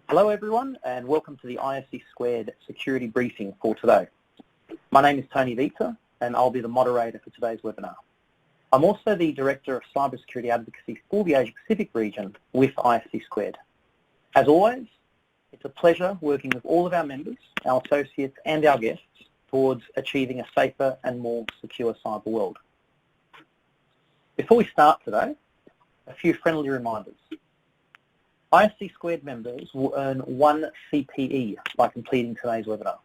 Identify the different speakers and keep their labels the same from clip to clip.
Speaker 1: Hello everyone and welcome to the ISC Squared security briefing for today. My name is Tony Vita and I'll be the moderator for today's webinar. I'm also the Director of Cybersecurity Advocacy for the Asia Pacific region with ISC Squared. As always, it's a pleasure working with all of our members, our associates and our guests towards achieving a safer and more secure cyber world. Before we start today, a few friendly reminders. ISC Squared members will earn 1 CPE by completing today's webinar.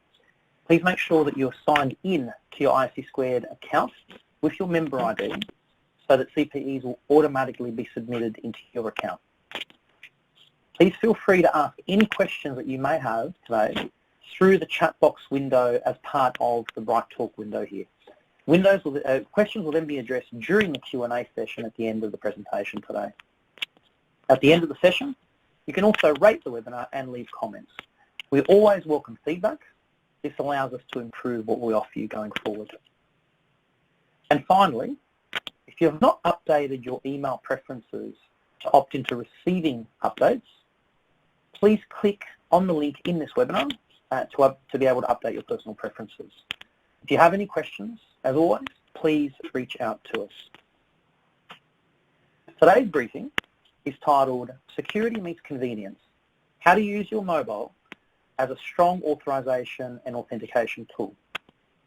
Speaker 1: Please make sure that you're signed in to your ISC Squared account with your member ID so that CPEs will automatically be submitted into your account. Please feel free to ask any questions that you may have today through the chat box window as part of the Bright Talk window here. Questions will then be addressed during the Q&A session at the end of the presentation today. At the end of the session, you can also rate the webinar and leave comments. We always welcome feedback. This allows us to improve what we offer you going forward. And finally, if you have not updated your email preferences to opt into receiving updates, please click on the link in this webinar to be able to update your personal preferences. If you have any questions, as always, please reach out to us. Today's briefing is titled Security Meets Convenience, How to Use Your Mobile as a Strong Authorization and Authentication Tool.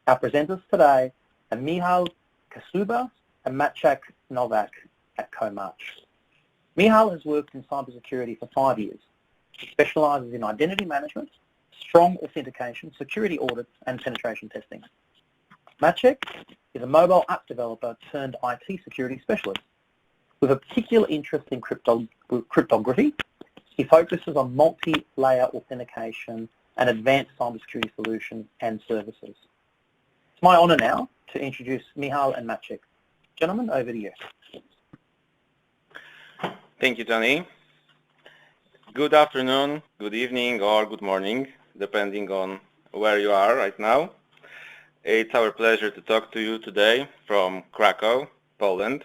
Speaker 1: Our presenters today are Michal Kasuba and Maciek Novak at Comarch. Michal has worked in cybersecurity for 5 years. He specialises in identity management, strong authentication, security audits and penetration testing. Maciek is a mobile app developer turned IT security specialist. With a particular interest in cryptography, he focuses on multi-layer authentication and advanced cybersecurity solutions and services. It's my honour now to introduce Michal and Maciek. Gentlemen, over to you.
Speaker 2: Thank you, Tony. Good afternoon, good evening, or good morning, depending on where you are right now. It's our pleasure to talk to you today from Krakow, Poland.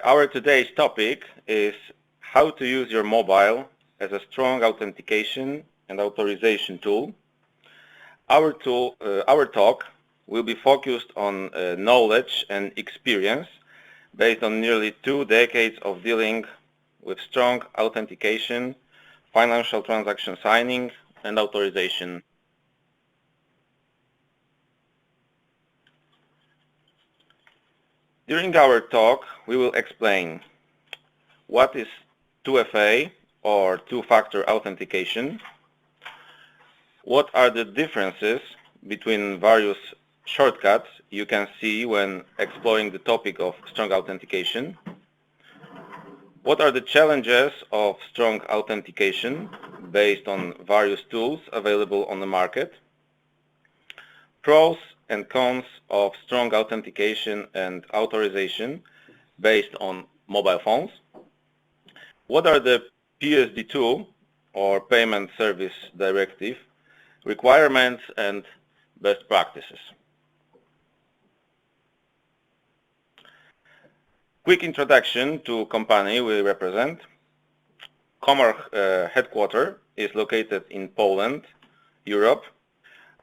Speaker 2: Our today's topic is how to use your mobile as a strong authentication and authorization tool. Our talk will be focused on knowledge and experience based on nearly 2 decades of dealing with strong authentication, financial transaction signing, and authorization. During our talk, we will explain what is 2FA or two-factor authentication, what are the differences between various shortcuts you can see when exploring the topic of strong authentication, what are the challenges of strong authentication based on various tools available on the market, pros and cons of strong authentication and authorization based on mobile phones, what are the PSD2 or Payment Service Directive requirements and best practices. Quick introduction to company we represent. Comarch headquarters is located in Poland, Europe.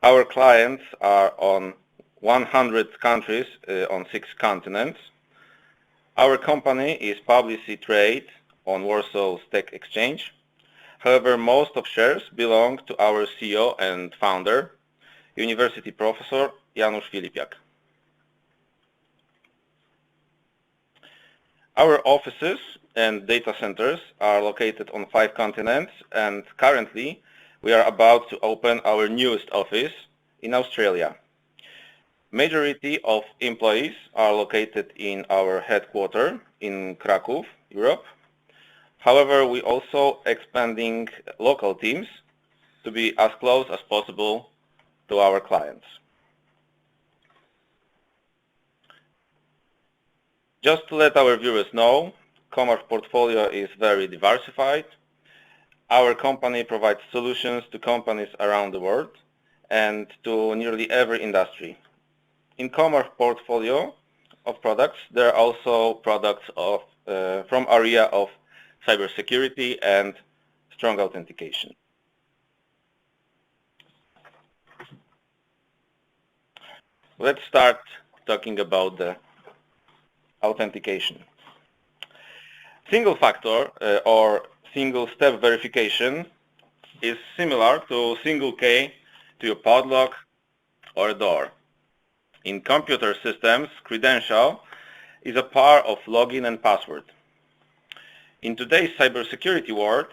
Speaker 2: Our clients are on 100 countries on 6 continents. Our company is publicly traded on Warsaw Stock Exchange. However, most of shares belong to our CEO and founder, University Professor Janusz Filipiak. Our offices and data centers are located on 5 continents, and currently we are about to open our newest office in Australia. Majority of employees are located in our headquarters in Krakow, Europe. However, we also expanding local teams to be as close as possible to our clients. Just to let our viewers know, Comarch portfolio is very diversified. Our company provides solutions to companies around the world and to nearly every industry. In Comarch portfolio of products, there are also products of from area of cybersecurity and strong authentication. Let's start talking about the authentication. Single factor or single step verification is similar to single key to your padlock or a door. In computer systems, credential is a part of login and password. In today's cybersecurity world,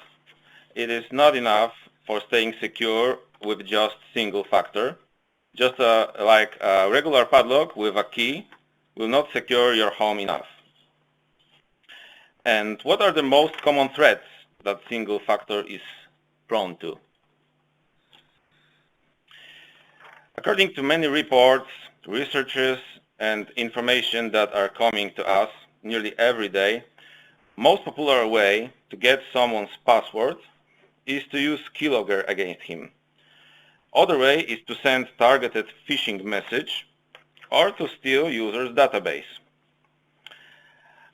Speaker 2: it is not enough for staying secure with just single factor. Just like a regular padlock with a key will not secure your home enough. And what are the most common threats that single factor is prone to? According to many reports, researches, and information that are coming to us nearly every day, most popular way to get someone's password is to use keylogger against him. Other way is to send targeted phishing message or to steal users' database.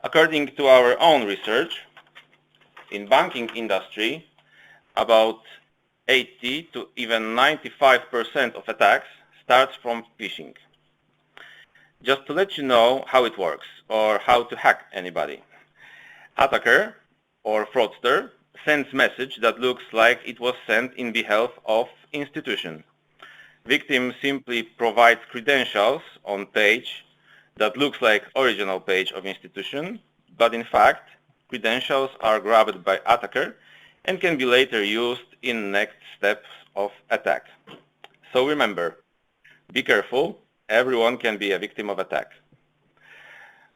Speaker 2: According to our own research, in banking industry, about 80 to even 95% of attacks starts from phishing. Just to let you know how it works or how to hack anybody. Attacker or fraudster sends message that looks like it was sent in behalf of institution. Victim simply provides credentials on page that looks like original page of institution, but in fact, credentials are grabbed by attacker and can be later used in next steps of attack. So remember, be careful, everyone can be a victim of attack.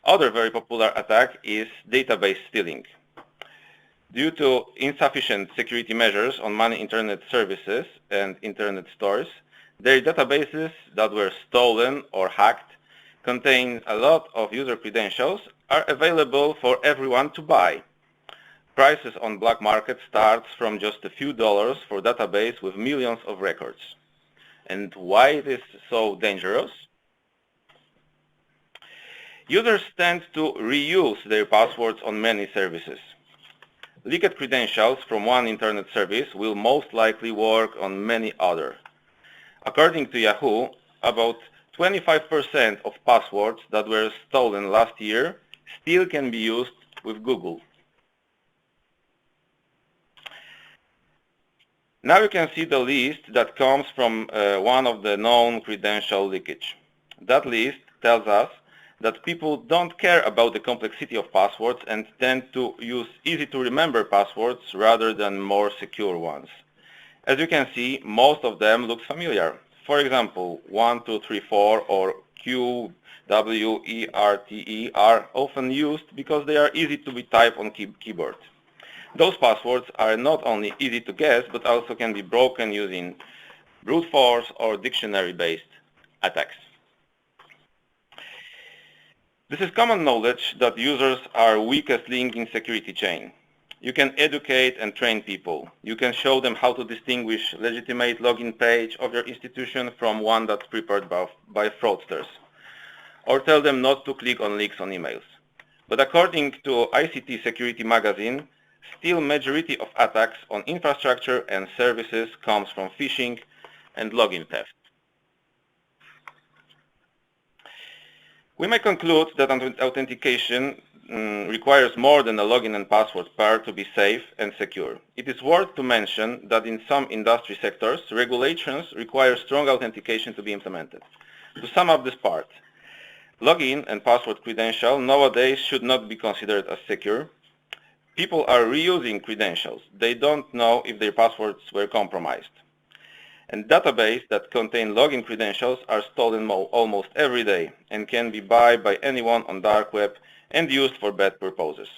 Speaker 2: Other very popular attack is database stealing. Due to insufficient security measures on many internet services and internet stores, their databases that were stolen or hacked contain a lot of user credentials are available for everyone to buy. Prices on black market starts from just a few dollars for database with millions of records. And why it is so dangerous? Users tend to reuse their passwords on many services. Leaked credentials from one internet service will most likely work on many others. According to Yahoo, about 25% of passwords that were stolen last year still can be used with Google. Now you can see the list that comes from one of the known credential leakage. That list tells us that people don't care about the complexity of passwords and tend to use easy to remember passwords rather than more secure ones. As you can see, most of them look familiar. For example, 1234 or QWERTE are often used because they are easy to be typed on keyboard. Those passwords are not only easy to guess, but also can be broken using brute force or dictionary-based attacks. This is common knowledge that users are weakest link in security chain. You can educate and train people. You can show them how to distinguish legitimate login page of your institution from one that's prepared by fraudsters. Or tell them not to click on links on emails. But according to ICT Security Magazine, still majority of attacks on infrastructure and services comes from phishing and login theft. We may conclude that authentication requires more than a login and password pair to be safe and secure. It is worth to mention that in some industry sectors, regulations require strong authentication to be implemented. To sum up this part, login and password credential nowadays should not be considered as secure. People are reusing credentials. They don't know if their passwords were compromised. And databases that contain login credentials are stolen almost every day and can be bought by anyone on dark web and used for bad purposes.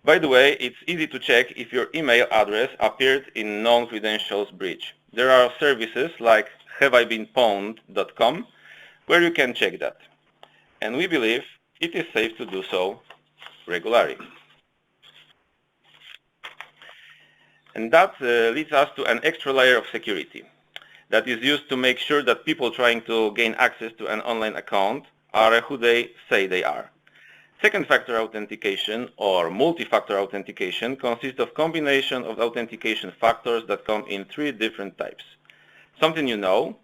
Speaker 2: By the way, it's easy to check if your email address appeared in known credentials breach. There are services like haveibeenpwned.com where you can check that. And we believe it is safe to do so regularly. And that leads us to an extra layer of security that is used to make sure that people trying to gain access to an online account are who they say they are. Second-factor authentication or multi-factor authentication consists of combination of authentication factors that come in 3 different types. Something you know.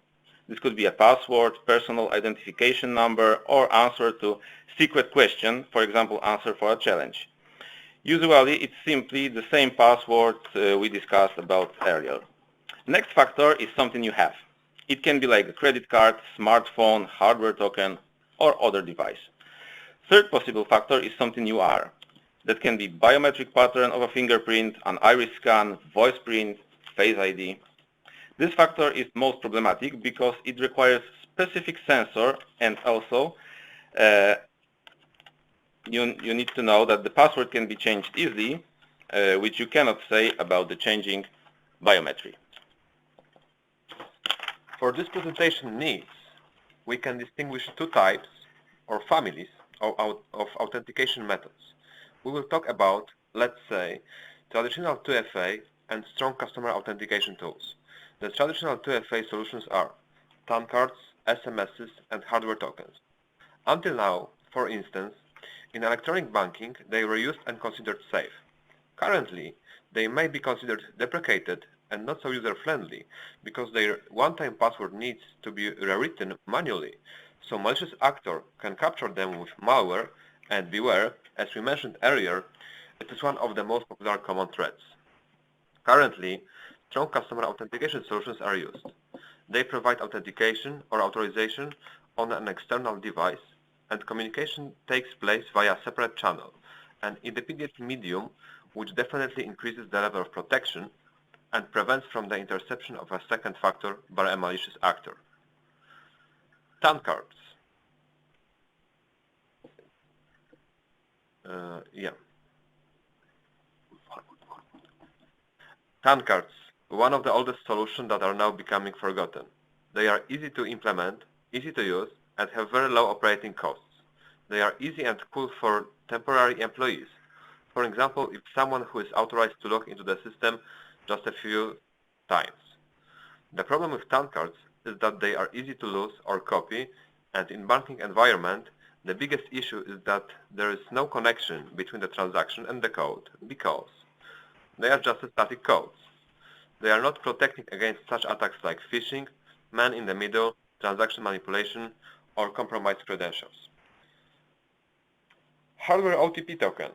Speaker 2: This could be a password, personal identification number, or answer to secret question, for example, answer for a challenge. Usually, it's simply the same password we discussed about earlier. Next factor is something you have. It can be like a credit card, smartphone, hardware token, or other device. Third possible factor is something you are. That can be biometric pattern of a fingerprint, an iris scan, voice print, face ID. This factor is most problematic because it requires specific sensor, and also you need to know that the password can be changed easily, which you cannot say about the changing biometry.
Speaker 3: For this presentation needs, we can distinguish 2 types or families of authentication methods. We will talk about, let's say, traditional 2FA and strong customer authentication tools. The traditional 2FA solutions are PAN cards, SMSs, and hardware tokens. Until now, for instance, in electronic banking, they were used and considered safe. Currently, they may be considered deprecated and not so user-friendly because their one-time password needs to be rewritten manually, so malicious actor can capture them with malware, and beware, as we mentioned earlier, it is one of the most popular common threats. Currently, strong customer authentication solutions are used. They provide authentication or authorization on an external device, and communication takes place via a separate channel, an independent medium which definitely increases the level of protection and prevents from the interception of a second factor by a malicious actor. PAN cards. PAN cards, one of the oldest solutions that are now becoming forgotten. They are easy to implement, easy to use, and have very low operating costs. They are easy and cool for temporary employees. For example, if someone who is authorized to log into the system just a few times. The problem with PAN cards is that they are easy to lose or copy, and in banking environment, the biggest issue is that there is no connection between the transaction and the code because they are just static codes. They are not protecting against such attacks like phishing, man-in-the-middle, transaction manipulation, or compromised credentials. Hardware OTP token.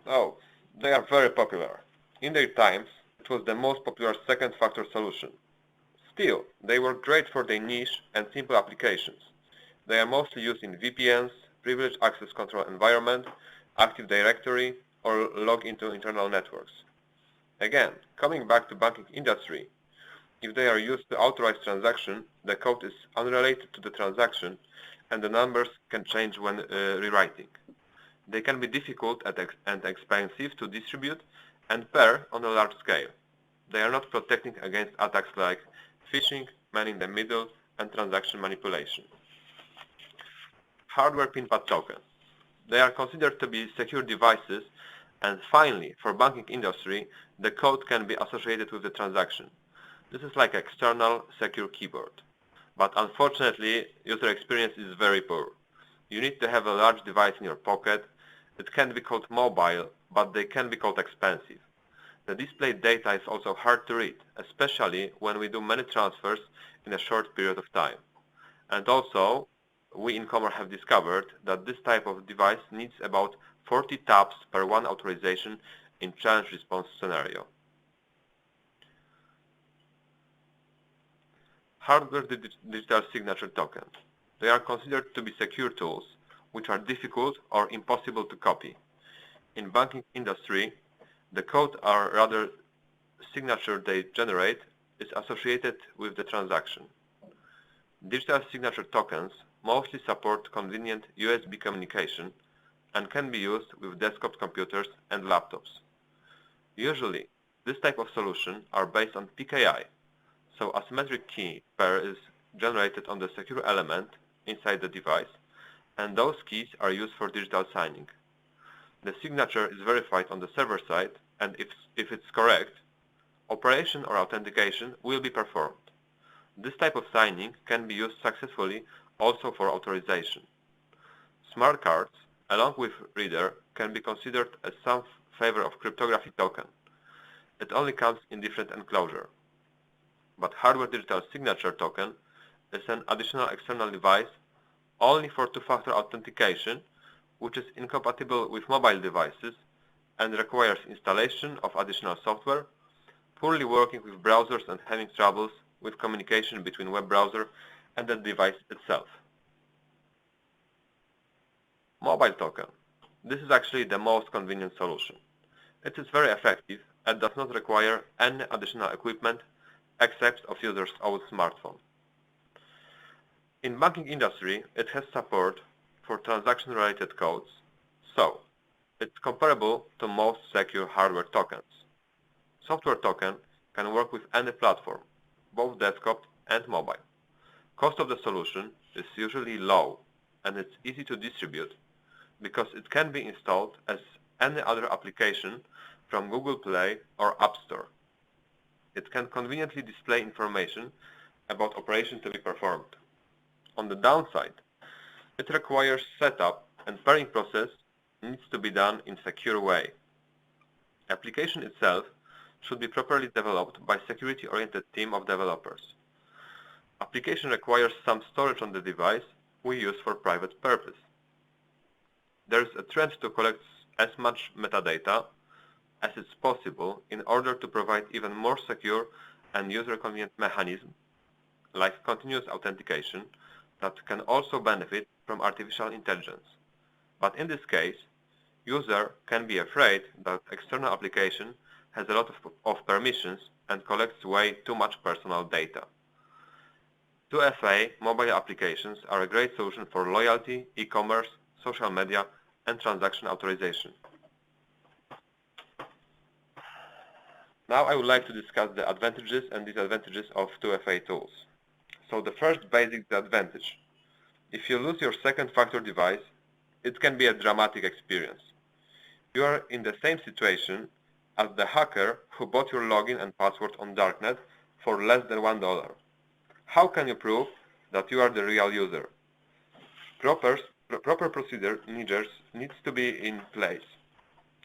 Speaker 3: Oh, they are very popular. In their times, it was the most popular second factor solution. Still, they were great for their niche and simple applications. They are mostly used in VPNs, privileged access control environment, Active Directory, or log into internal networks. Again, coming back to banking industry, if they are used to authorize transaction, the code is unrelated to the transaction and the numbers can change when rewriting. They can be difficult and expensive to distribute and pair on a large scale. They are not protecting against attacks like phishing, man-in-the-middle, and transaction manipulation. Hardware Pinpad Token. They are considered to be secure devices, and finally, for banking industry, the code can be associated with the transaction. This is like external secure keyboard. But unfortunately, user experience is very poor. You need to have a large device in your pocket. It can be called mobile, but they can be called expensive. The display data is also hard to read, especially when we do many transfers in a short period of time. And also, we in Comarch have discovered that this type of device needs about 40 taps per one authorization in challenge response scenario. Hardware digital signature tokens. They are considered to be secure tools, which are difficult or impossible to copy. In banking industry, the code or rather signature they generate is associated with the transaction. Digital signature tokens mostly support convenient USB communication and can be used with desktop computers and laptops. Usually, this type of solution are based on PKI, so asymmetric key pair is generated on the secure element inside the device, and those keys are used for digital signing. The signature is verified on the server side, and if it's correct, operation or authentication will be performed. This type of signing can be used successfully also for authorization. Smart cards along with reader, can be considered as some flavor of cryptography token. It only comes in different enclosure. But hardware digital signature token is an additional external device only for two-factor authentication, which is incompatible with mobile devices and requires installation of additional software, poorly working with browsers and having troubles with communication between web browser and the device itself. Mobile token. This is actually the most convenient solution. It is very effective and does not require any additional equipment except of user's own smartphone. In banking industry, it has support for transaction-related codes, so it's comparable to most secure hardware tokens. Software token can work with any platform, both desktop and mobile. Cost of the solution is usually low and it's easy to distribute because it can be installed as any other application from Google Play or App Store. It can conveniently display information about operation to be performed. On the downside, it requires setup and pairing process needs to be done in a secure way. Application itself should be properly developed by security-oriented team of developers. Application requires some storage on the device we use for private purpose. There is a trend to collect as much metadata as is possible in order to provide even more secure and user-convenient mechanism like continuous authentication that can also benefit from artificial intelligence. But in this case, user can be afraid that external application has a lot of permissions and collects way too much personal data. 2FA mobile applications are a great solution for loyalty, e-commerce, social media, and transaction authorization. Now I would like to discuss the advantages and disadvantages of 2FA tools. So the first basic disadvantage. If you lose your second factor device, it can be a dramatic experience. You are in the same situation as the hacker who bought your login and password on darknet for less than $1. How can you prove that you are the real user? Proper procedure needs to be in place.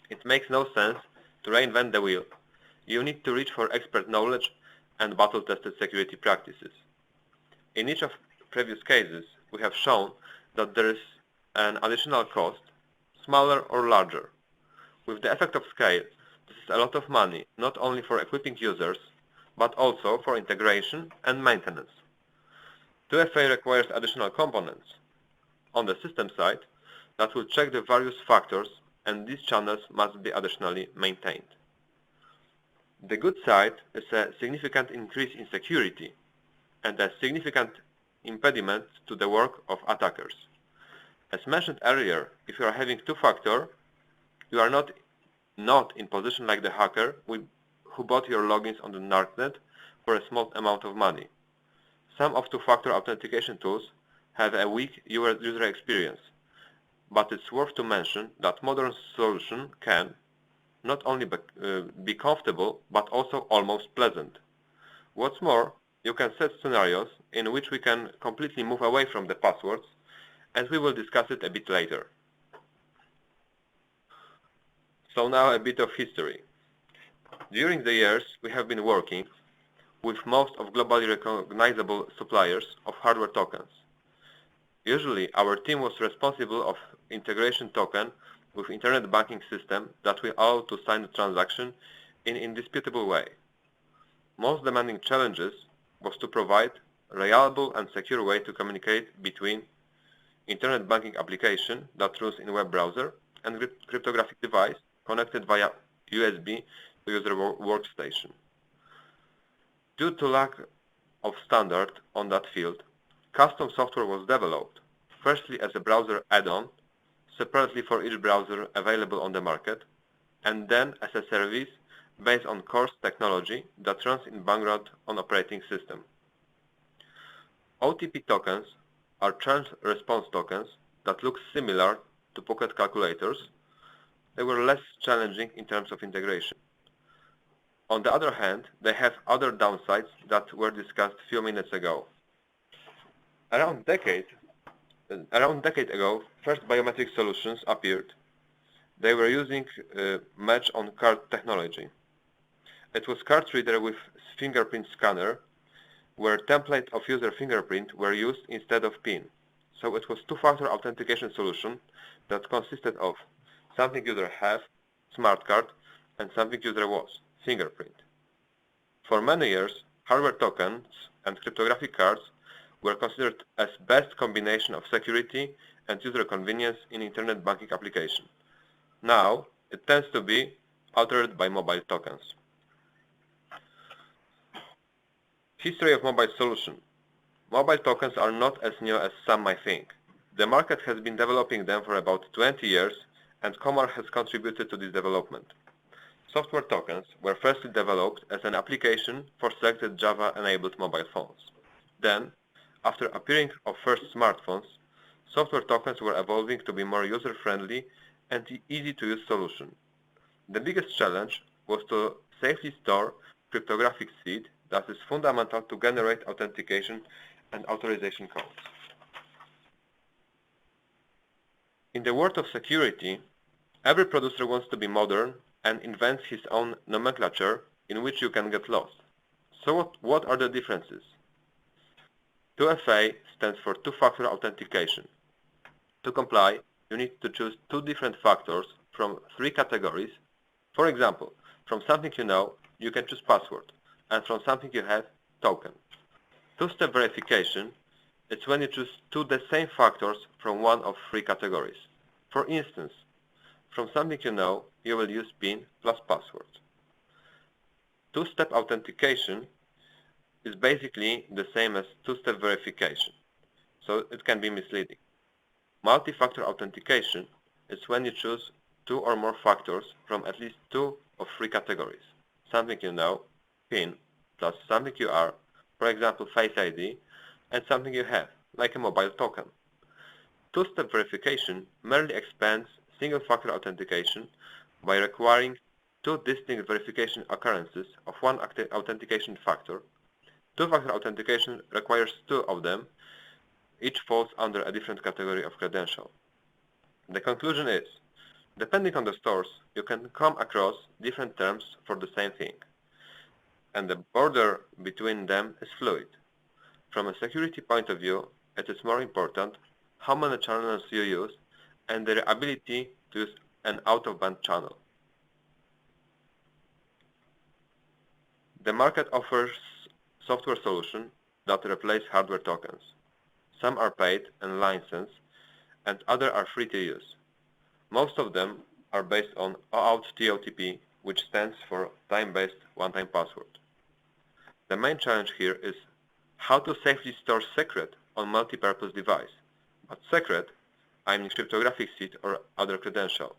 Speaker 3: It makes no sense to reinvent the wheel. You need to reach for expert knowledge and battle-tested security practices. In each of previous cases, we have shown that there is an additional cost, smaller or larger. With the effect of scale, this is a lot of money, not only for equipping users, but also for integration and maintenance. 2FA requires additional components on the system side that will check the various factors, and these channels must be additionally maintained. The good side is a significant increase in security and a significant impediment to the work of attackers. As mentioned earlier, if you are having two-factor, you are not in position like the hacker who bought your logins on the darknet for a small amount of money. Some of two-factor authentication tools have a weak user experience, but it's worth to mention that modern solution can not only be comfortable, but also almost pleasant. What's more, you can set scenarios in which we can completely move away from the passwords, and we will discuss it a bit later. So now a bit of history. During the years, we have been working with most of globally recognizable suppliers of hardware tokens. Usually, our team was responsible of integration token with internet banking system that will allow to sign the transaction in indisputable way. Most demanding challenges was to provide a reliable and secure way to communicate between internet banking application that runs in web browser and cryptographic device connected via USB to user workstation. Due to lack of standard on that field, custom software was developed, firstly as a browser add-on, separately for each browser available on the market, and then as a service based on core technology that runs in background on operating system. OTP tokens are change response tokens that look similar to pocket calculators. They were less challenging in terms of integration. On the other hand, they have other downsides that were discussed a few minutes ago. Around a decade, Around a decade ago, first biometric solutions appeared. They were using match-on-card technology. It was card reader with fingerprint scanner, where template of user fingerprint were used instead of PIN. So it was two-factor authentication solution that consisted of something user have, smart card, and something user was, fingerprint. For many years, hardware tokens and cryptographic cards were considered as best combination of security and user convenience in internet banking application. Now, it tends to be altered by mobile tokens. History of mobile solution. Mobile tokens are not as new as some might think. The market has been developing them for about 20 years, and Comarch has contributed to this development. Software tokens were firstly developed as an application for selected Java-enabled mobile phones. Then, after appearing of first smartphones, software tokens were evolving to be more user-friendly and easy-to-use solution. The biggest challenge was to safely store cryptographic seed that is fundamental to generate authentication and authorization codes. In the world of security, every producer wants to be modern and invents his own nomenclature in which you can get lost. So what are the differences? 2FA stands for two-factor authentication. To comply, you need to choose two different factors from three categories. For example, from something you know, you can choose password, and from something you have, token. Two-step verification is when you choose two the same factors from one of three categories. For instance, from something you know, you will use PIN plus password. Two-step authentication is basically the same as two-step verification, so it can be misleading. Multi-factor authentication is when you choose two or more factors from at least two of three categories. Something you know, PIN, plus something you are, for example Face ID, and something you have, like a mobile token. Two-step verification merely expands single-factor authentication by requiring two distinct verification occurrences of one authentication factor. Two-factor authentication requires two of them. Each falls under a different category of credential. The conclusion is, depending on the source, you can come across different terms for the same thing, and the border between them is fluid. From a security point of view, it is more important how many channels you use and their ability to use an out-of-band channel. The market offers software solutions that replace hardware tokens. Some are paid and licensed, and others are free to use. Most of them are based on OAuth TOTP, which stands for time-based one-time password. The main challenge here is how to safely store secret on multi-purpose device. But secret, I mean cryptographic seed or other credential.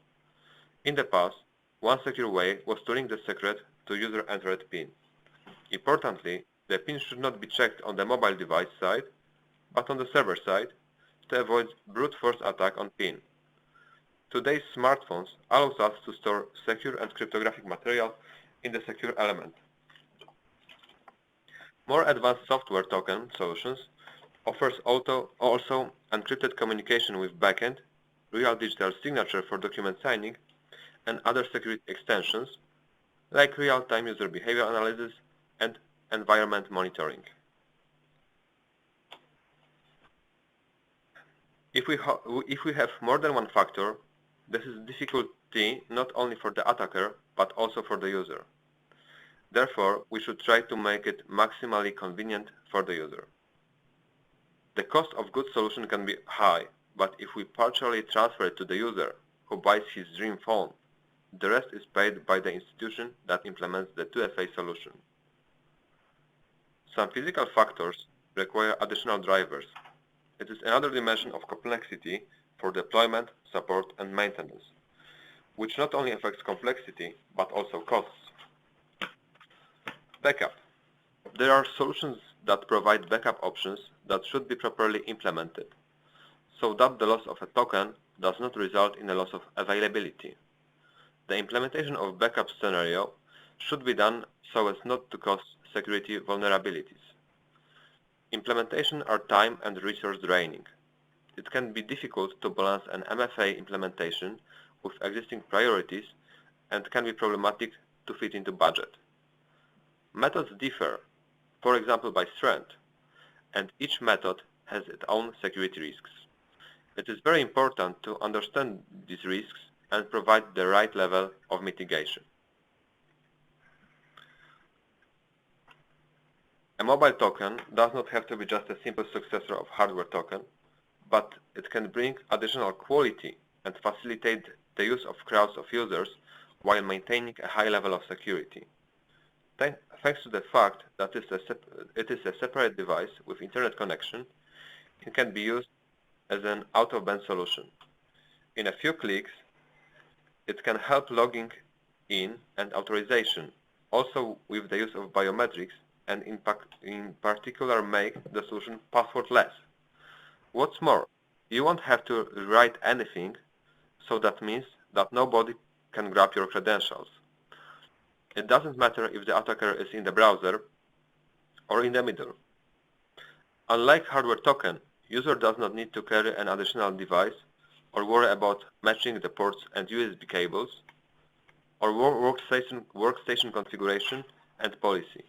Speaker 3: In the past, one secure way was to link the secret to user-entered PIN. Importantly, the PIN should not be checked on the mobile device side, but on the server side, to avoid brute force attack on PIN. Today's smartphones allows us to store secure and cryptographic material in the secure element. More advanced software token solutions offers also encrypted communication with backend, real digital signature for document signing, and other security extensions like real-time user behavior analysis and environment monitoring. If we have more than one factor, this is difficulty not only for the attacker but also for the user. Therefore, we should try to make it maximally convenient for the user. The cost of good solution can be high, but if we partially transfer it to the user who buys his dream phone, the rest is paid by the institution that implements the 2FA solution. Some physical factors require additional drivers. It is another dimension of complexity for deployment, support, and maintenance, which not only affects complexity, but also costs. Backup. There are solutions that provide backup options that should be properly implemented, so that the loss of a token does not result in a loss of availability. The implementation of backup scenario should be done so as not to cause security vulnerabilities. Implementation are time and resource draining. it can be difficult to balance an MFA implementation with existing priorities and can be problematic to fit into budget. Methods differ, for example by strength, and each method has its own security risks. It is very important to understand these risks and provide the right level of mitigation. A mobile token does not have to be just a simple successor of hardware token, but it can bring additional quality and facilitate the use of crowds of users while maintaining a high level of security. Thanks to the fact that it is a separate device with internet connection, it can be used as an out-of-band solution. In a few clicks, it can help logging in and authorization, also with the use of biometrics, and in particular make the solution passwordless. What's more, you won't have to write anything, so that means that nobody can grab your credentials. It doesn't matter if the attacker is in the browser or in the middle. Unlike hardware token, user does not need to carry an additional device or worry about matching the ports and USB cables or workstation configuration and policy.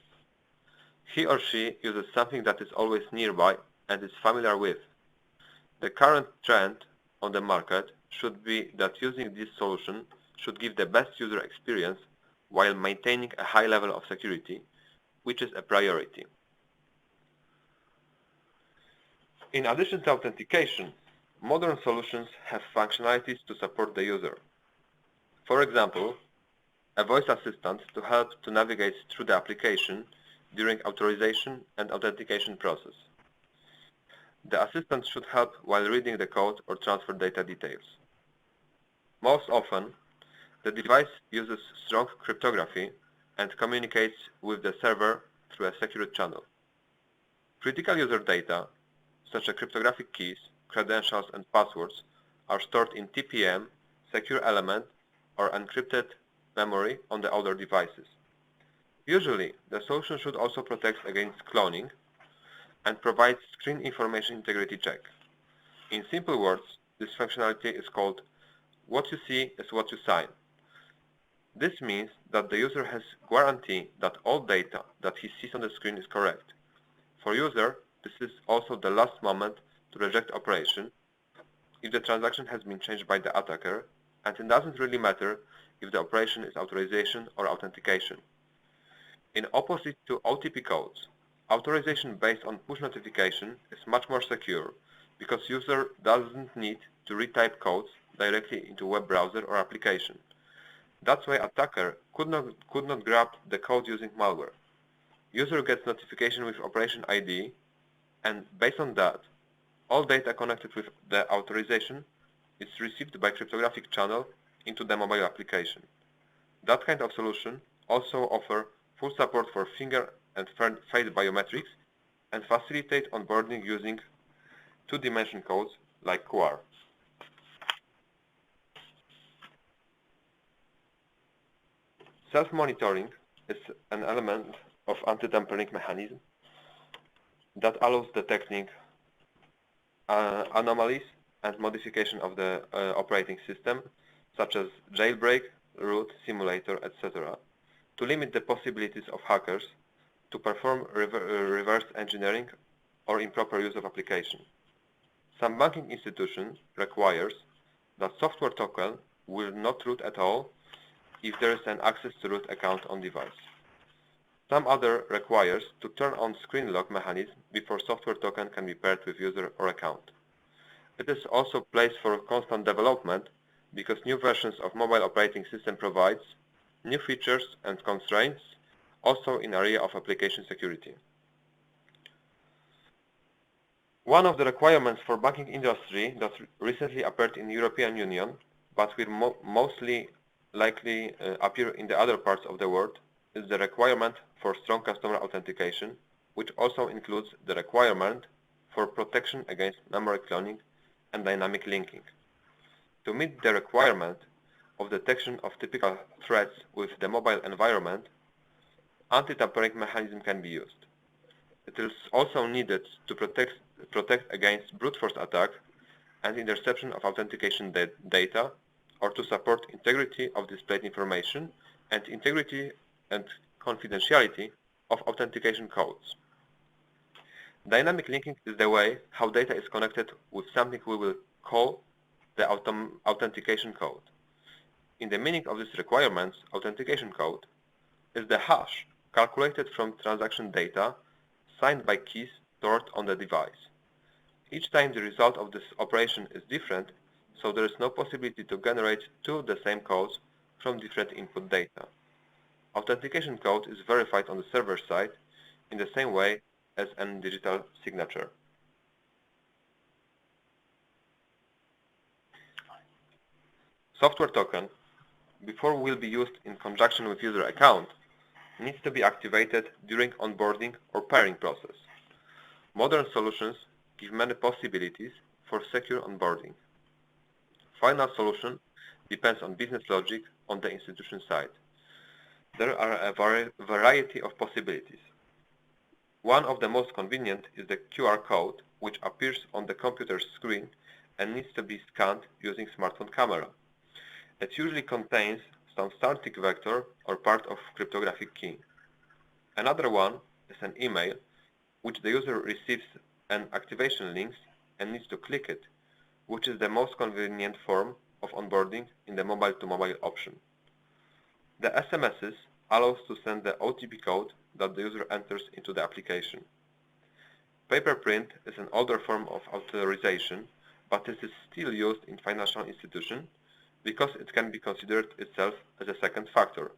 Speaker 3: He or she uses something that is always nearby and is familiar with. The current trend on the market should be that using this solution should give the best user experience while maintaining a high level of security, which is a priority. In addition to authentication, modern solutions have functionalities to support the user. For example, a voice assistant to help to navigate through the application during authorization and authentication process. The assistant should help while reading the code or transfer data details. Most often, the device uses strong cryptography and communicates with the server through a secure channel. Critical user data, such as cryptographic keys, credentials, and passwords, are stored in TPM, secure element, or encrypted memory on the older devices. Usually, the solution should also protect against cloning and provide screen information integrity check. In simple words, this functionality is called "what you see is what you sign." This means that the user has guarantee that all data that he sees on the screen is correct. For user, this is also the last moment to reject operation if the transaction has been changed by the attacker, and it doesn't really matter if the operation is authorization or authentication. In opposite to OTP codes, authorization based on push notification is much more secure because user doesn't need to retype codes directly into web browser or application. That's why attacker could not grab the code using malware. User gets notification with operation ID, and based on that, all data connected with the authorization is received by cryptographic channel into the mobile application. That kind of solution also offers full support for finger and face biometrics and facilitate onboarding using two-dimension codes like QR. Self-monitoring is an element of anti-tampering mechanism that allows detecting anomalies and modification of the operating system, such as jailbreak, root, simulator, etc., to limit the possibilities of hackers to perform reverse engineering or improper use of application. Some banking institution requires that software token will not root at all if there is an access to root account on device. Some other requires to turn on screen lock mechanism before software token can be paired with user or account. It is also placed for constant development because new versions of mobile operating system provides new features and constraints, also in area of application security. One of the requirements for banking industry that recently appeared in the European Union, but will mostly likely appear in the other parts of the world, is the requirement for strong customer authentication, which also includes the requirement for protection against memory cloning and dynamic linking. To meet the requirement of detection of typical threats with the mobile environment, anti-tampering mechanism can be used. It is also needed to protect against brute force attack and interception of authentication data, or to support integrity of displayed information and integrity and confidentiality of authentication codes. Dynamic linking is the way how data is connected with something we will call the authentication code. In the meaning of these requirements, authentication code is the hash calculated from transaction data signed by keys stored on the device. Each time the result of this operation is different, so there is no possibility to generate two the same codes from different input data. Authentication code is verified on the server side in the same way as a digital signature. Software token, before will be used in conjunction with user account, needs to be activated during onboarding or pairing process. Modern solutions give many possibilities for secure onboarding. Final solution depends on business logic on the institution side. There are a variety of possibilities. One of the most convenient is the QR code, which appears on the computer screen and needs to be scanned using smartphone camera. It usually contains some static vector or part of cryptographic key. Another one is an email, which the user receives an activation link and needs to click it, which is the most convenient form of onboarding in the mobile-to-mobile option. The SMSs allows to send the OTP code that the user enters into the application. Paper print is an older form of authorization, but it is still used in financial institutions because it can be considered itself as a second factor.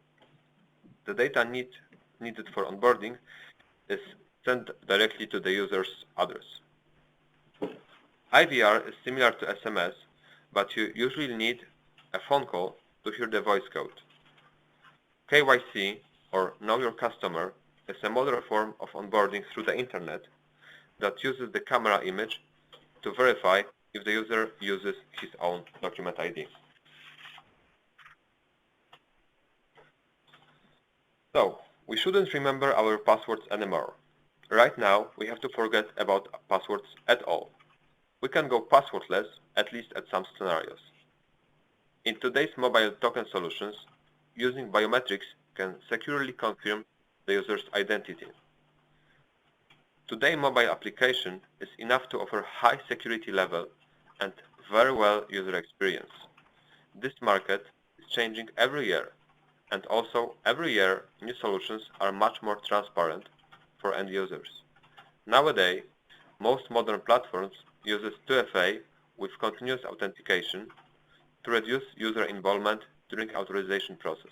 Speaker 3: The data needed for onboarding is sent directly to the user's address. IVR is similar to SMS, but you usually need a phone call to hear the voice code. KYC, or Know Your Customer, is a modern form of onboarding through the internet that uses the camera image to verify if the user uses his own document ID. So, we shouldn't remember our passwords anymore. Right now, we have to forget about passwords at all. We can go passwordless, at least at some scenarios. In today's mobile token solutions, using biometrics can securely confirm the user's identity. Today, mobile application is enough to offer high security level and very well user experience. This market is changing every year, and also every year new solutions are much more transparent for end users. Nowadays, most modern platforms uses 2FA with continuous authentication to reduce user involvement during authorization process.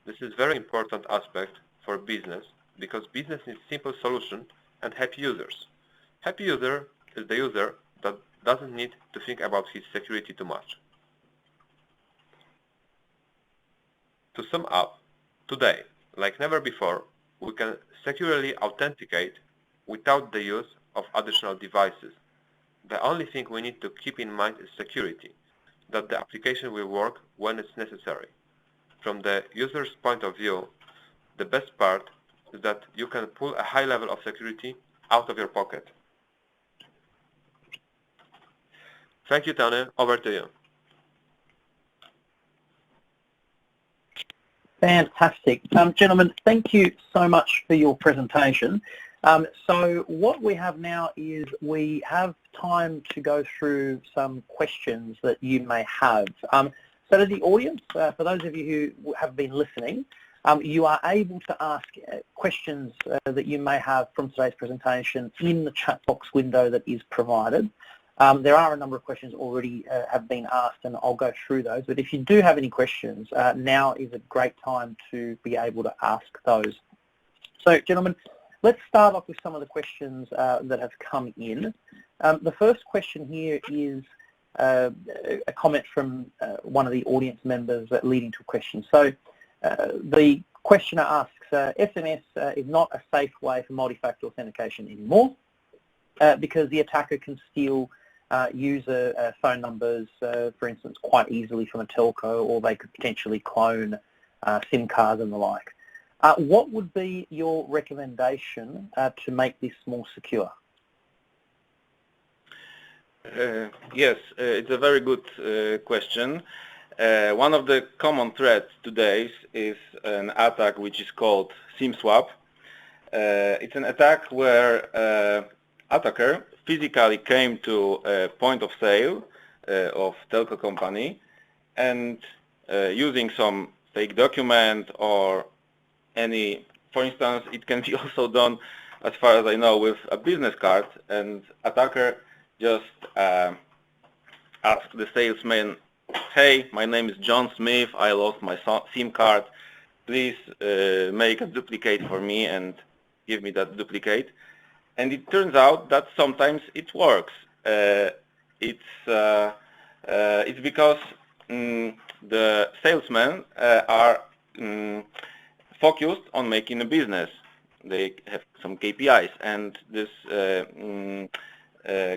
Speaker 3: This is very important aspect for business because business needs simple solution and happy users. Happy user is the user that doesn't need to think about his security too much. To sum up, today, like never before, we can securely authenticate without the use of additional devices. The only thing we need to keep in mind is security, that the application will work when it's necessary. From the user's point of view, the best part is that you can pull a high level of security out of your pocket. Thank you, Tony. Over to you.
Speaker 1: Fantastic. Gentlemen, thank you so much for your presentation. So what we have now is we have time to go through some questions that you may have. So to the audience, for those of you who have been listening, you are able to ask questions that you may have from today's presentation in the chat box window that is provided. There are a number of questions already have been asked, and I'll go through those. But if you do have any questions, now is a great time to be able to ask those. So, gentlemen, let's start off with some of the questions that have come in. The first question here is a comment from one of the audience members leading to a question. So, the questioner asks, SMS is not a safe way for multi-factor authentication anymore because the attacker can steal user phone numbers, for instance, quite easily from a telco, or they could potentially clone SIM cards and the like. What would be your recommendation to make this more secure?
Speaker 2: Yes, it's a very good question. One of the common threats today is an attack which is called SIM swap. It's an attack where attacker physically came to a point of sale of telco company and using some fake document or any, for instance, it can be also done, as far as I know, with a business card, and attacker just ask the salesman, hey, my name is John Smith, I lost my SIM card, please make a duplicate for me and give me that duplicate. And it turns out that sometimes it works. It's because the salesmen are focused on making a business. They have some KPIs, and this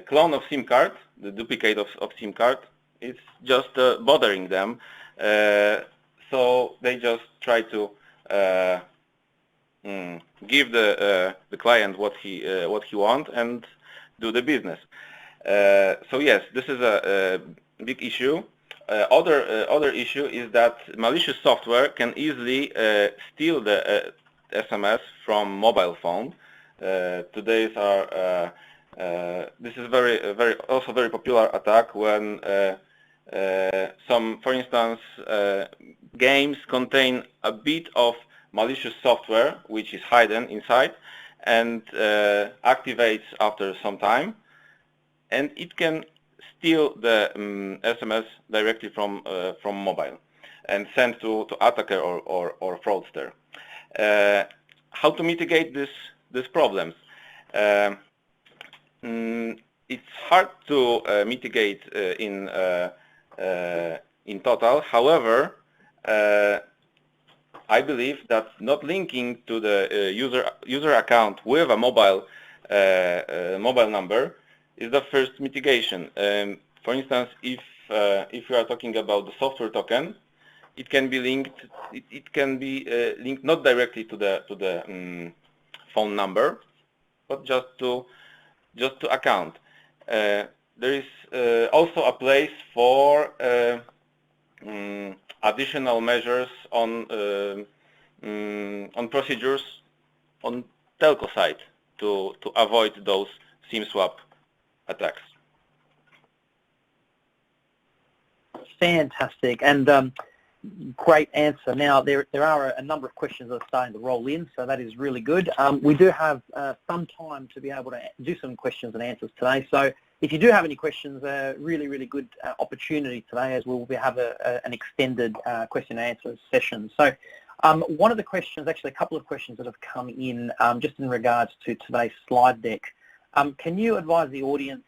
Speaker 2: clone of SIM card, the duplicate of SIM card, is just bothering them. So they just try to give the client what he wants and do the business. So yes, this is a big issue. Other issue is that malicious software can easily steal the SMS from mobile phone. Today's are this is also very popular attack when some, for instance, games contain a bit of malicious software which is hidden inside and activates after some time, and it can steal the SMS directly from mobile and send to attacker or fraudster. How to mitigate these problems? It's hard to mitigate in total. However, I believe that not linking to the user account with a mobile number is the first mitigation. For instance, if you are talking about the software token, it can be linked. It can be linked not directly to the phone number, but just to account. There is also a place for additional measures on procedures on telco side to avoid those SIM swap attacks.
Speaker 1: Fantastic, and great answer. Now, there are a number of questions that are starting to roll in, so that is really good. We do have some time to be able to do some questions and answers today, so if you do have any questions, really good opportunity today, as we'll have an extended question and answer session. So one of the questions, actually a couple of questions that have come in just in regards to today's slide deck. Can you advise the audience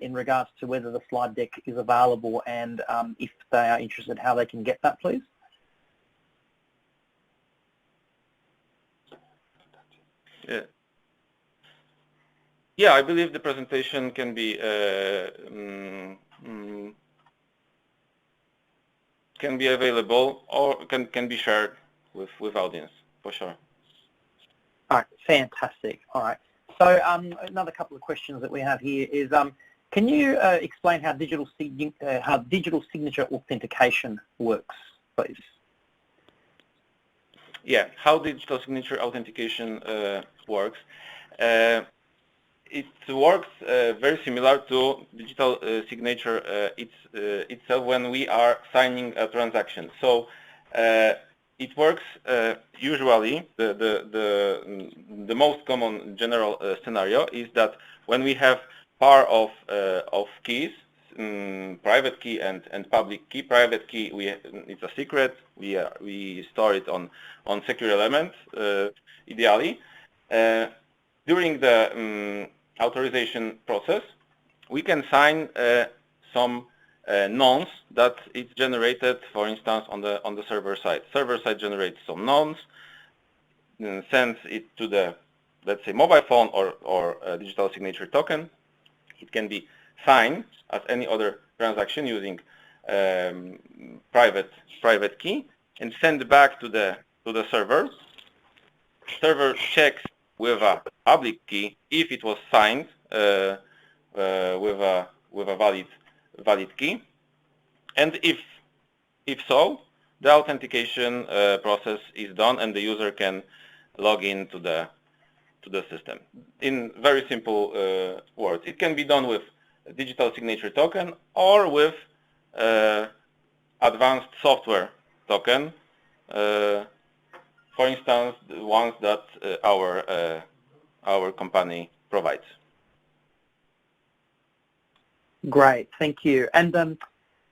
Speaker 1: in regards to whether the slide deck is available, and if they are interested, how they can get that, please?
Speaker 2: Yeah, I believe the presentation can be available or can be shared with audience for sure.
Speaker 1: All right, fantastic. All right. So another couple of questions that we have here is, can you explain how digital signature authentication works, please?
Speaker 2: Yeah, how digital signature authentication works. It works very similar to digital signature itself when we are signing a transaction. So it works usually, the most common general scenario is that when we have pair of keys, private key and public key. Private key, it's a secret. We store it on secure element, ideally. During the authorization process, we can sign some nonce that is generated, for instance, on the server side. Server side generates some nonce, sends it to the, let's say, mobile phone or a digital signature token. It can be signed as any other transaction using private key and send back to the server. Server checks with a public key if it was signed with a with a valid key. And if so, the authentication process is done and the user can log in to the system. In very simple words, it can be done with a digital signature token or with advanced software token, for instance, the ones that our company provides.
Speaker 1: Great, thank you. And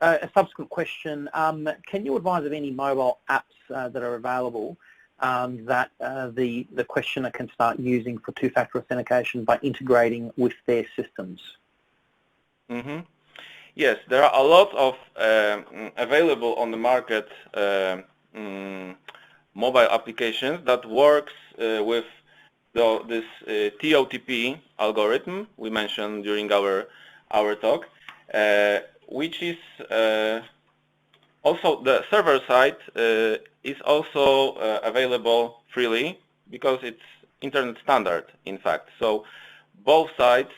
Speaker 1: a subsequent question, can you advise of any mobile apps that are available that the questioner can start using for two-factor authentication by integrating with their systems?
Speaker 2: Mm-hmm. Yes, there are a lot of available on the market mobile applications that works with this TOTP algorithm we mentioned during our talk, which is also the server side is also available freely because it's internet standard, in fact. So both sides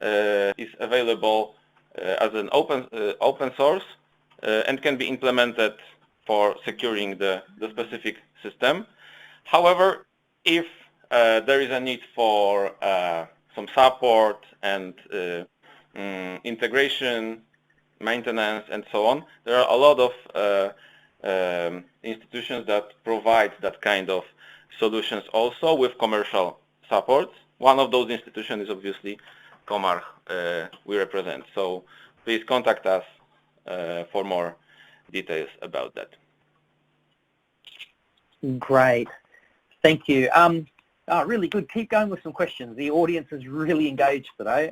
Speaker 2: is available as an open source and can be implemented for securing the specific system. However, if there is a need for some support and integration, maintenance, and so on, there are a lot of institutions that provide that kind of solutions also with commercial support. One of those institutions is obviously Comarch we represent. So please contact us for more details about that.
Speaker 1: Great, thank you. Really good. Keep going with some questions. The audience is really engaged today.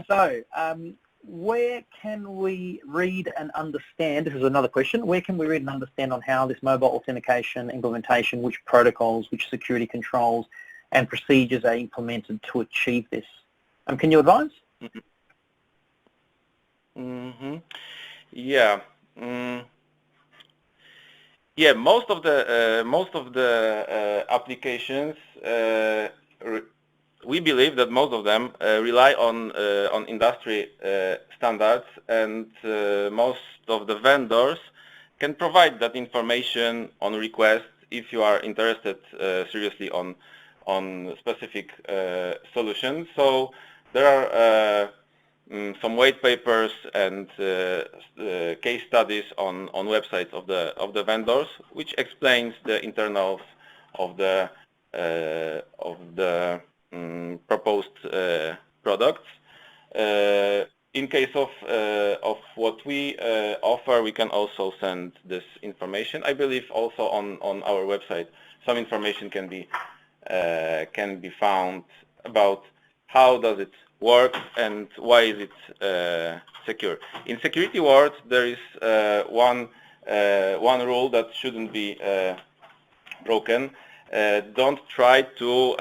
Speaker 1: So, where can we read and understand, this is another question, where can we read and understand on how this mobile authentication implementation, which protocols, which security controls and procedures are implemented to achieve this? Can you advise?
Speaker 2: Yeah. Yeah, most of the applications, we believe that most of them rely on industry standards, and most of the vendors can provide that information on request if you are interested seriously on specific solutions. So there are some white papers and case studies on websites of the vendors, which explains the internals of the proposed products. In case of what we offer, we can also send this information. I believe also on our website some information can be found about how does it work and why is it secure. In security world, there is one rule that shouldn't be broken. Don't try to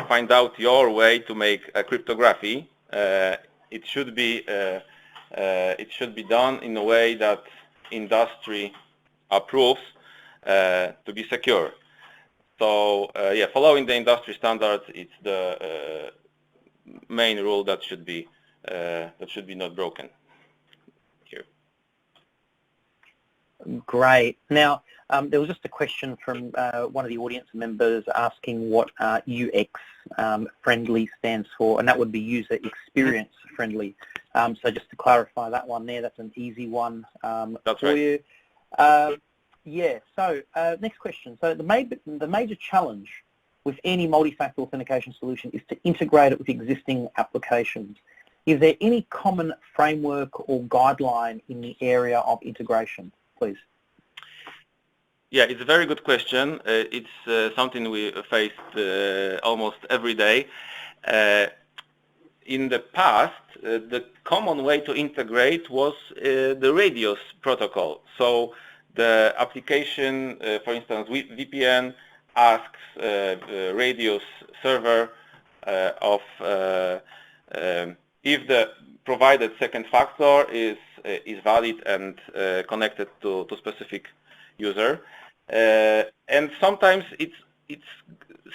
Speaker 2: find out your way to make a cryptography. It should be done in a way that industry approves to be secure. So yeah, following the industry standards, it's the main rule that should be not broken here.
Speaker 1: Great. Now, there was just a question from one of the audience members asking what UX friendly stands for, and that would be user experience friendly. So just to clarify that one there, that's an easy one
Speaker 2: That's
Speaker 1: for
Speaker 2: right.
Speaker 1: you. Yeah, so next question. So the major challenge with any multi-factor authentication solution is to integrate it with existing applications. Is there any common framework or guideline in the area of integration, please?
Speaker 2: Yeah, it's a very good question. It's something we face almost every day. In the past, the common way to integrate was the radius protocol. So the application, for instance, VPN asks radius server of if the provided second factor is valid and connected to specific user. And sometimes it's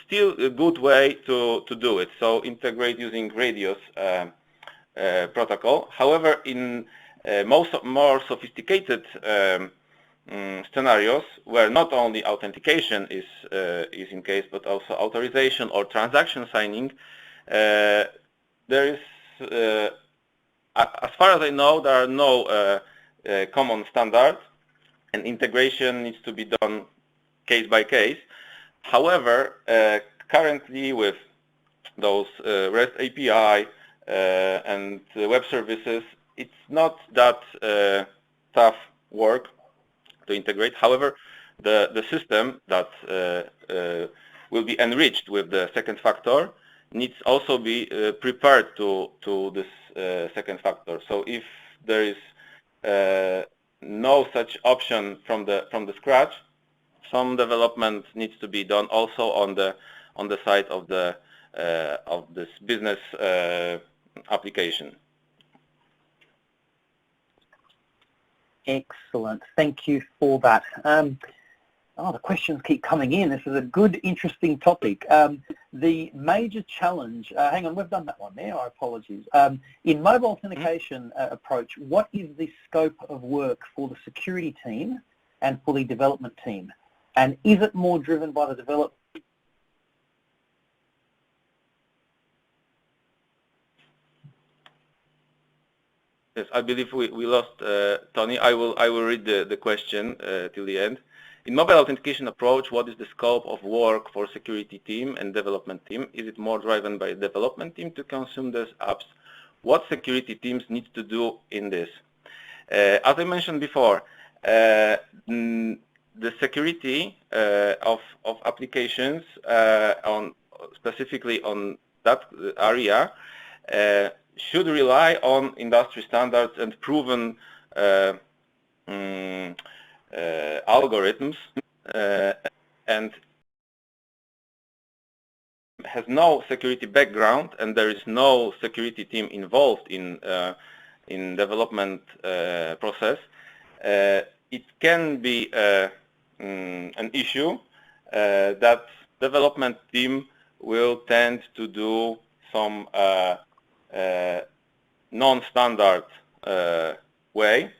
Speaker 2: still a good way to do it. So integrate using radius protocol. However, in more sophisticated scenarios where not only authentication is in case, but also authorization or transaction signing, there is, as far as I know, there are no common standards, and integration needs to be done case by case. However, currently with those REST API and web services, it's not that tough work to integrate. However, the system that will be enriched with the second factor needs also be prepared to this second factor. So if there is no such option from the scratch, some development needs to be done also on the side of this business application.
Speaker 1: Excellent. Thank you for that. The questions keep coming in. This is a good, interesting topic. The major challenge, hang on, we've done that one there, our apologies. In mobile authentication approach, what is the scope of work for the security team and for the development team? And is it more driven by the development?
Speaker 2: Yes, I believe we lost Tony. I will read the question till the end. In mobile authentication approach, what is the scope of work for security team and development team? Is it more driven by development team to consume these apps? What security teams need to do in this? As I mentioned before, the security of applications specifically on that area should rely on industry standards and proven algorithms, and has no security background, and there is no security team involved in development process. It can be an issue that development team will tend to do some non-standard way,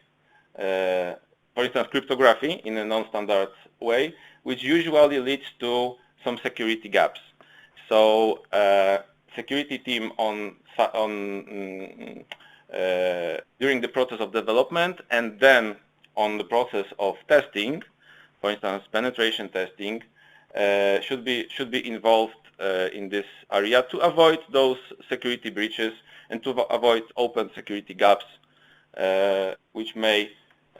Speaker 2: for instance, cryptography in a non-standard way, which usually leads to some security gaps. So security team during the process of development and then on the process of testing, for instance, penetration testing, should be involved in this area to avoid those security breaches and to avoid open security gaps, which may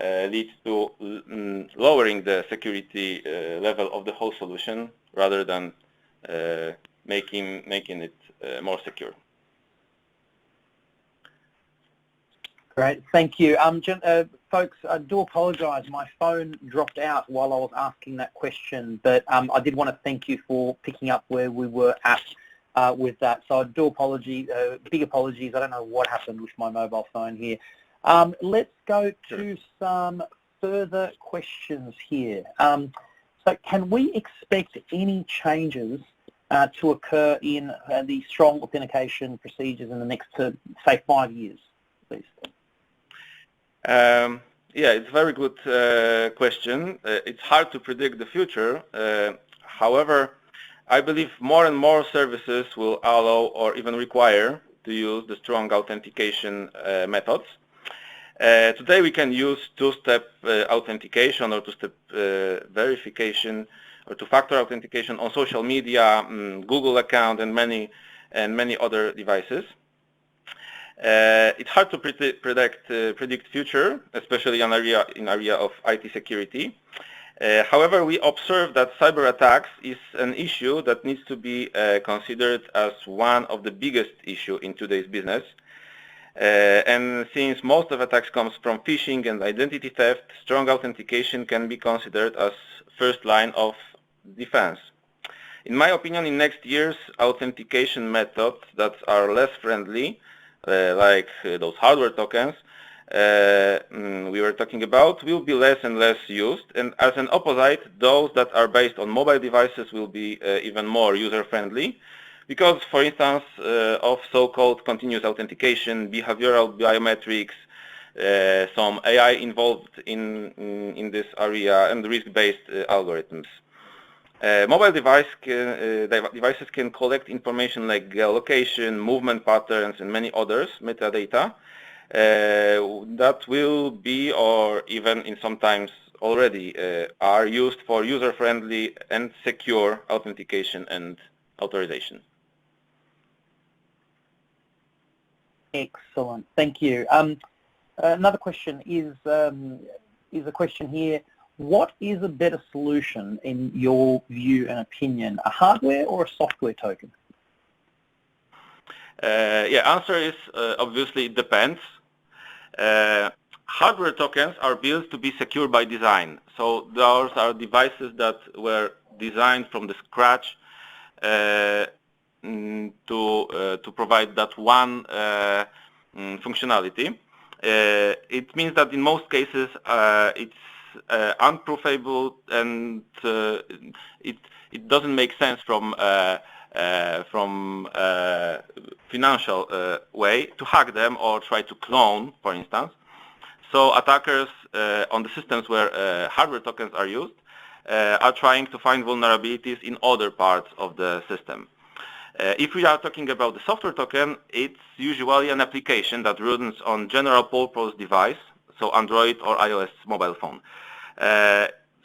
Speaker 2: lead to lowering the security level of the whole solution rather than making it more secure.
Speaker 1: Great, thank you. Folks, I do apologise, my phone dropped out while I was asking that question, but I did want to thank you for picking up where we were at with that. So I do apologize, big apologies, I don't know what happened with my mobile phone here. Let's go to some further questions here. So can we expect any changes to occur in the strong authentication procedures in the next, say, 5 years, please?
Speaker 2: Yeah, it's a very good question. It's hard to predict the future. However, I believe more and more services will allow or even require to use the strong authentication methods. Today we can use two-step authentication or two-step verification or two-factor authentication on social media, Google account, and many other devices. It's hard to predict future, especially in area of IT security. However, we observe that cyber attacks is an issue that needs to be considered as one of the biggest issues in today's business. And since most of attacks comes from phishing and identity theft, strong authentication can be considered as first line of defense. In my opinion, in next years, authentication methods that are less friendly, like those hardware tokens, we were talking about will be less and less used, and as an opposite, those that are based on mobile devices will be even more user-friendly because, for instance, of so-called continuous authentication, behavioral biometrics, some AI involved in this area, and risk-based algorithms. Mobile devices can collect information like geolocation, movement patterns, and many others, metadata, that will be or even in sometimes already are used for user-friendly and secure authentication and authorization.
Speaker 1: Excellent, thank you. Another question is a question here. What is a better solution in your view and opinion, a hardware or a software token?
Speaker 2: Yeah, answer is obviously it depends. Hardware tokens are built to be secure by design. So those are devices that were designed from the scratch to provide that one functionality. It means that in most cases it's unproofable, and it doesn't make sense from financial way to hack them or try to clone, for instance. So attackers on the systems where hardware tokens are used are trying to find vulnerabilities in other parts of the system. If we are talking about the software token, it's usually an application that runs on general purpose device, so Android or iOS mobile phone.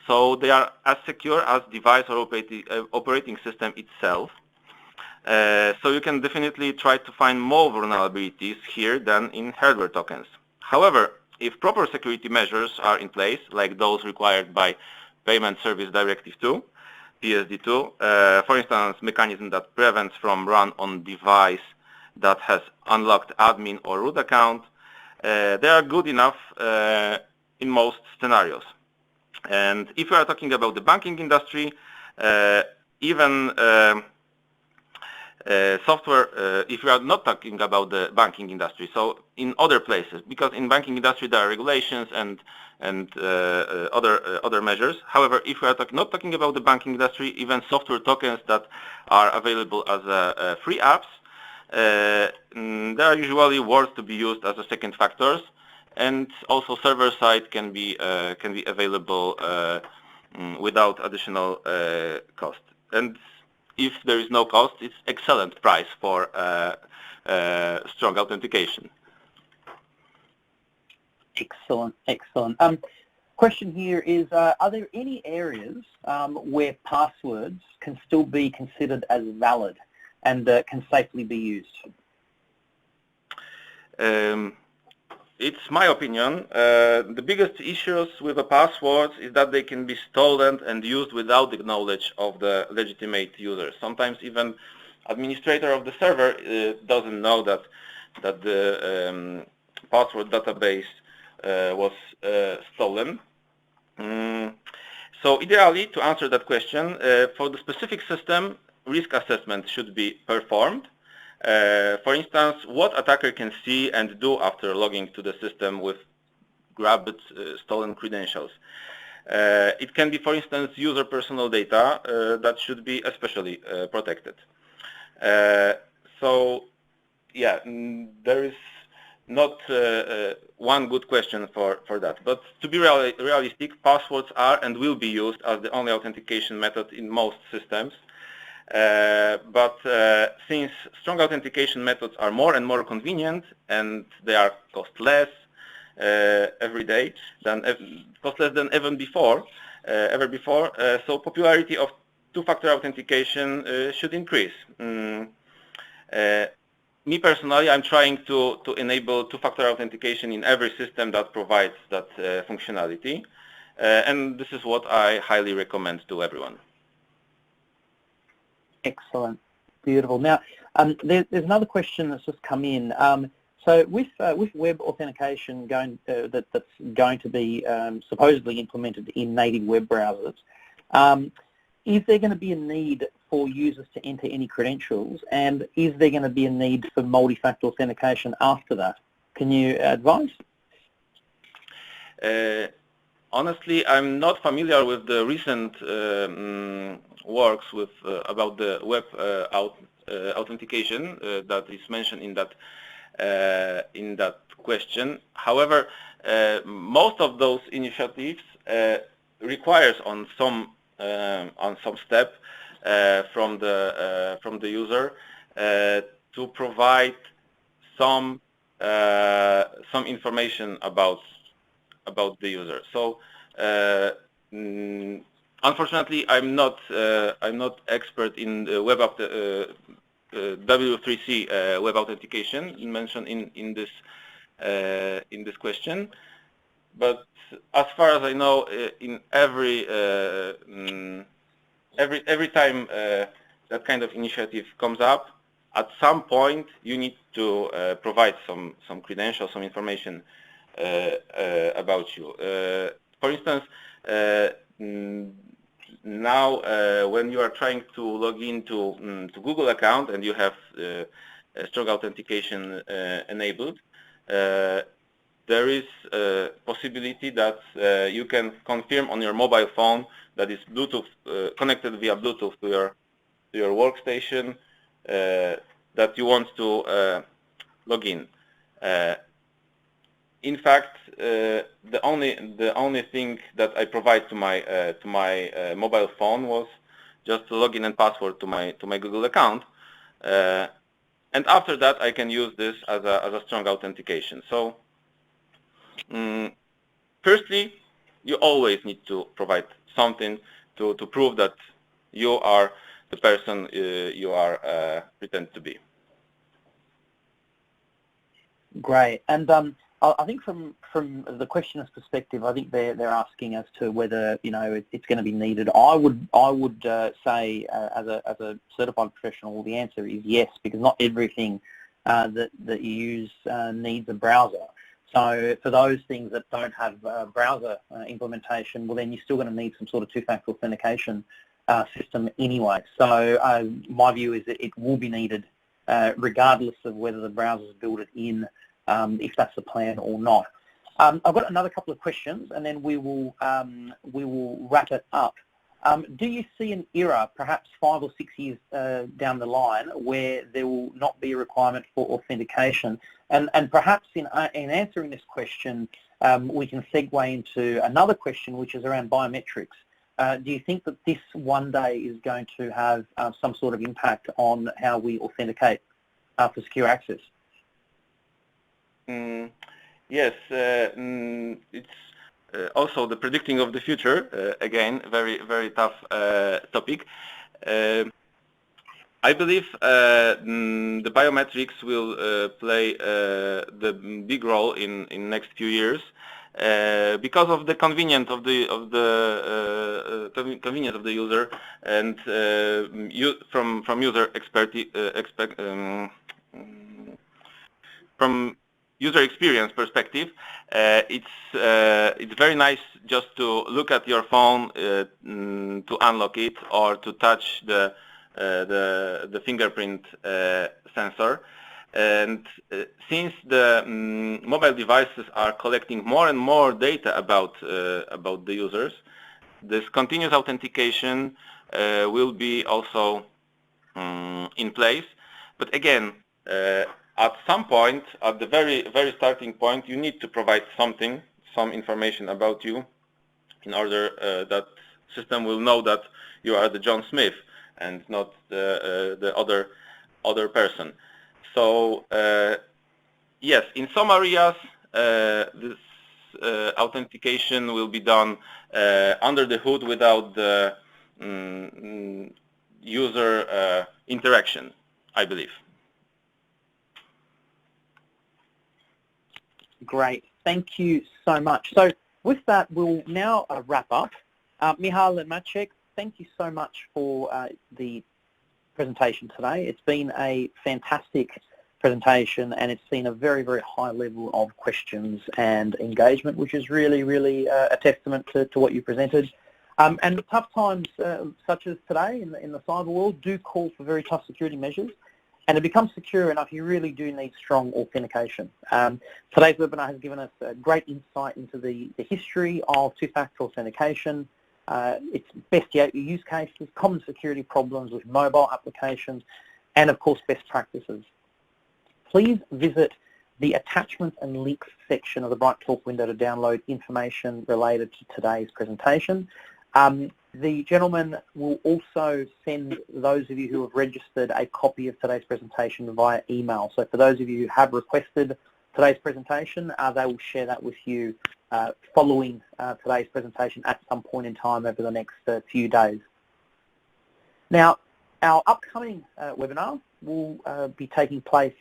Speaker 2: So they are as secure as device or operating system itself. So you can definitely try to find more vulnerabilities here than in hardware tokens. However, if proper security measures are in place, like those required by Payment Service Directive 2, PSD2, for instance, mechanism that prevents from run on device that has unlocked admin or root account, they are good enough in most scenarios. And if we are talking about the banking industry, even software, if we are not talking about the banking industry, so in other places, because in banking industry there are regulations and other measures. However, if we are not talking about the banking industry, even software tokens that are available as free apps, they are usually worth to be used as a second factors, and also server side can be available without additional cost. And if there is no cost, it's excellent price for strong authentication.
Speaker 1: Excellent, excellent. Question here is, are there any areas where passwords can still be considered as valid and can safely be used?
Speaker 2: It's my opinion. The biggest issues with the passwords is that they can be stolen and used without the knowledge of the legitimate user. Sometimes even administrator of the server doesn't know that the password database was stolen. So ideally, to answer that question, for the specific system, risk assessment should be performed. For instance, what attacker can see and do after logging to the system with grabbed stolen credentials. It can be, for instance, user personal data that should be especially protected. So, yeah, there is not one good question for that. But to be realistic, passwords are and will be used as the only authentication method in most systems. But since strong authentication methods are more and more convenient and they are costless every day, costless than ever before, so popularity of two-factor authentication should increase. Me personally, I'm trying to enable two-factor authentication in every system that provides that functionality, and this is what I highly recommend to everyone.
Speaker 1: Excellent, beautiful. Now, there's another question that's just come in. So with web authentication that's going to be supposedly implemented in native web browsers, is there going to be a need for users to enter any credentials, and is there going to be a need for multi-factor authentication after that? Can you advise?
Speaker 2: Honestly, I'm not familiar with the recent works with about the web authentication that is mentioned in that question. However, most of those initiatives requires on some step from the user to provide some information about the user. So unfortunately, I'm not expert in the web W3C web authentication mentioned in this question. But as far as I know, in every time that kind of initiative comes up, at some point you need to provide some credentials, some information about you. For instance, now when you are trying to log into to Google account and you have a strong authentication enabled, there is a possibility that you can confirm on your mobile phone that is Bluetooth connected via Bluetooth to your workstation that you want to log in. In fact, the only thing that I provide to my mobile phone was just a login and password to my Google account, and after that I can use this as a strong authentication. So, firstly, you always need to provide something to prove that you are the person you are pretend to be.
Speaker 1: Great. And I think from the questioner's perspective, I think they're asking as to whether it's going to be needed. I would say as a certified professional, the answer is yes, because not everything that you use needs a browser. So for those things that don't have browser implementation, well then you're still going to need some sort of two-factor authentication system anyway. So my view is that it will be needed regardless of whether the browsers build it in, if that's the plan or not. I've got another couple of questions, and then we will wrap it up. Do you see an era, perhaps 5 or 6 years down the line, where there will not be a requirement for authentication? And perhaps in answering this question, we can segue into another question, which is around biometrics. Do you think that this one day is going to have some sort of impact on how we authenticate for secure access?
Speaker 2: Yes, it's also the predicting of the future. Again, very tough topic. I believe the biometrics will play the big role in next few years because of the convenience of the convenience of the user, and from user from user experience perspective, it's very nice just to look at your phone to unlock it, or to touch the fingerprint sensor. And since the mobile devices are collecting more and more data about the users, this continuous authentication will be also in place. But again, at some point, at the very starting point, you need to provide some information about you, in order that system will know that you are the John Smith and not the other person. So yes, in some areas this authentication will be done under the hood without the user interaction, I believe.
Speaker 1: Great, thank you so much. So with that, we'll now wrap up. Michal and Maciek, thank you so much for the presentation today. It's been a fantastic presentation, and it's seen a very high level of questions and engagement, which is really a testament to what you presented. And tough times such as today in the cyber world do call for very tough security measures. And to become secure enough, you really do need strong authentication. Today's webinar has given us a great insight into the history of two-factor authentication, its best use cases, common security problems with mobile applications, and of course best practices. Please visit the attachments and links section of the Bright Talk window to download information related to today's presentation. The gentleman will also send those of you who have registered a copy of today's presentation via email. So for those of you who have requested today's presentation, they will share that with you following today's presentation at some point in time over the next few days. Now, our upcoming webinar will be taking place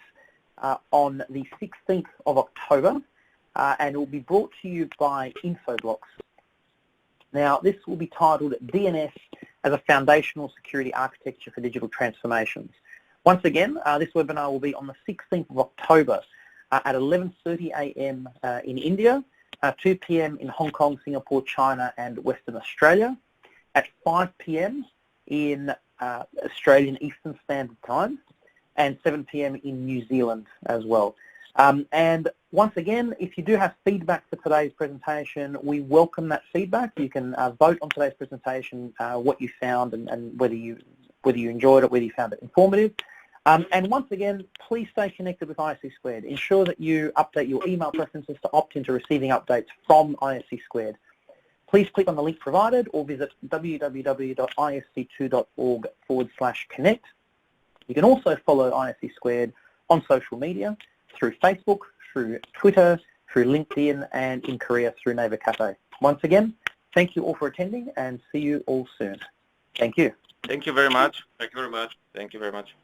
Speaker 1: on the 16th of October, and it will be brought to you by Infoblox. Now, this will be titled DNS as a Foundational Security Architecture for Digital Transformations. Once again, this webinar will be on the 16th of October at 11:30 a.m. in India, 2 p.m. in Hong Kong, Singapore, China, and Western Australia, at 5 p.m. in Australian Eastern Standard Time, and 7 p.m. in New Zealand as well. And once again, if you do have feedback for today's presentation, we welcome that feedback. You can vote on today's presentation what you found and whether you enjoyed it, whether you found it informative. And once again, please stay connected with ISC Squared. Ensure that you update your email preferences to opt into receiving updates from ISC Squared. Please click on the link provided or visit www.isc2.org/connect. You can also follow ISC Squared on social media, through Facebook, through Twitter, through LinkedIn, and in Korea through Naver Cafe. Once again, thank you all for attending and see you all soon. Thank you.
Speaker 2: Thank you very much.
Speaker 3: Thank you very much.
Speaker 2: Thank you very much.